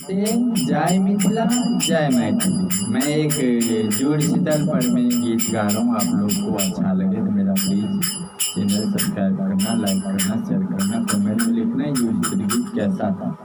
जय मिथिला जय मैथिली। मैं एक जोड़ी शीतल पर में गीत गा रहा हूँ। आप लोग को अच्छा लगे तो मेरा प्लीज़ चैनल सब्सक्राइब करना, लाइक करना, शेयर करना, कमेंट में लिखना ये गीत कैसा था।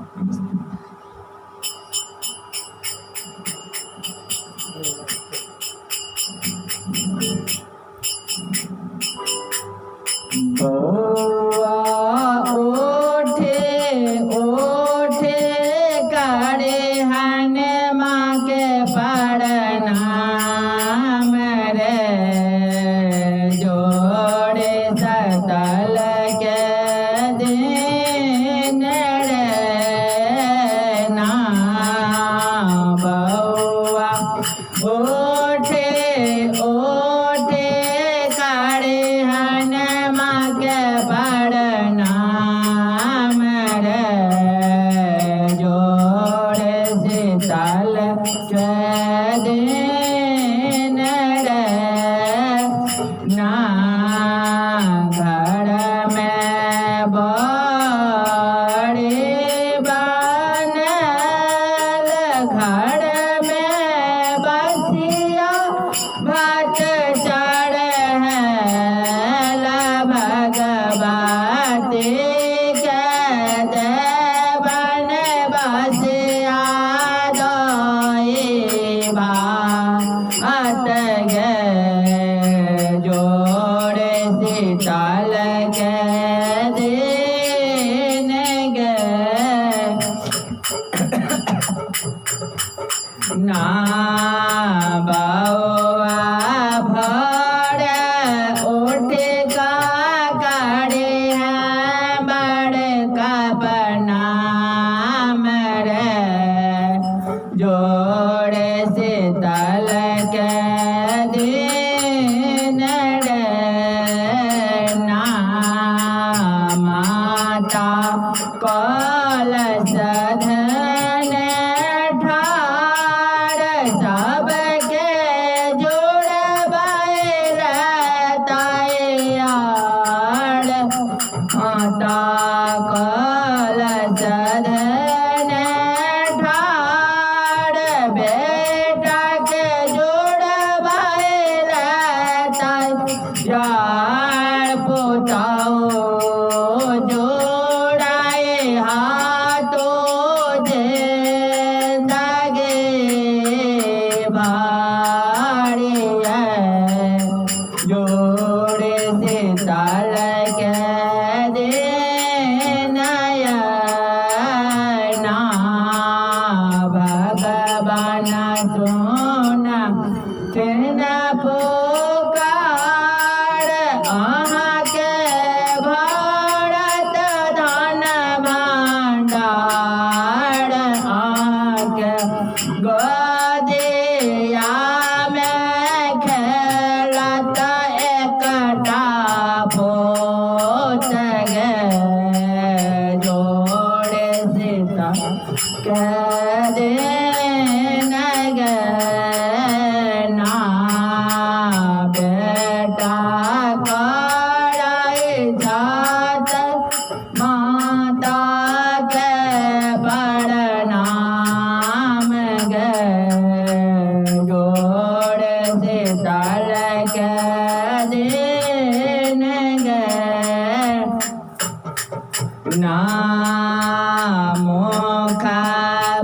मुख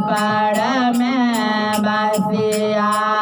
पड़ में बसिया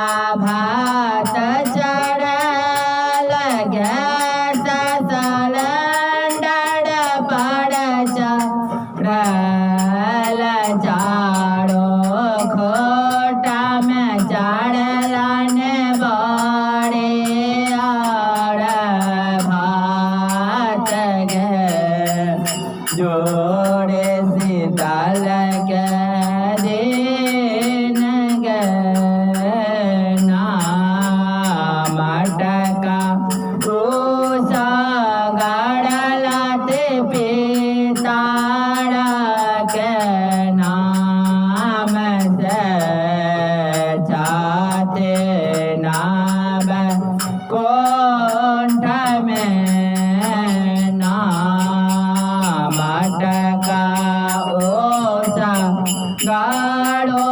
बड़ो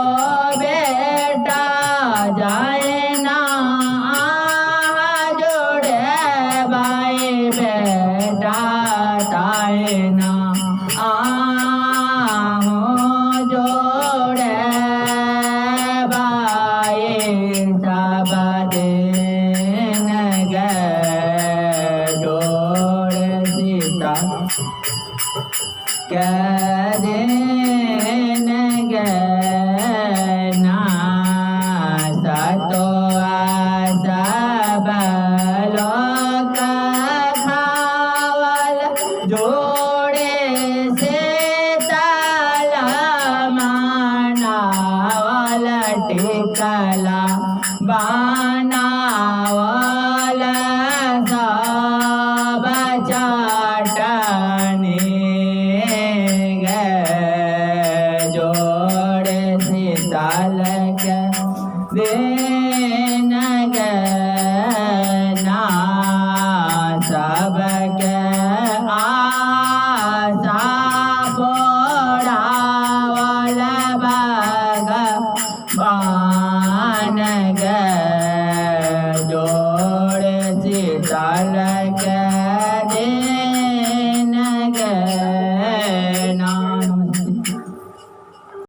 बेटा जाए ना जोड़े भाई बेटा ताए ना जोड़े भाई सब दिन गए जोड़े सीता दिन गए ना सतो सब लोग खावल जोड़े से ताला मानावल टिकला बनावल सब चाटनी जोड़े सीताल के दिन गना सबके आशा पोड़ावल भगवान गे जोड़े सीताल के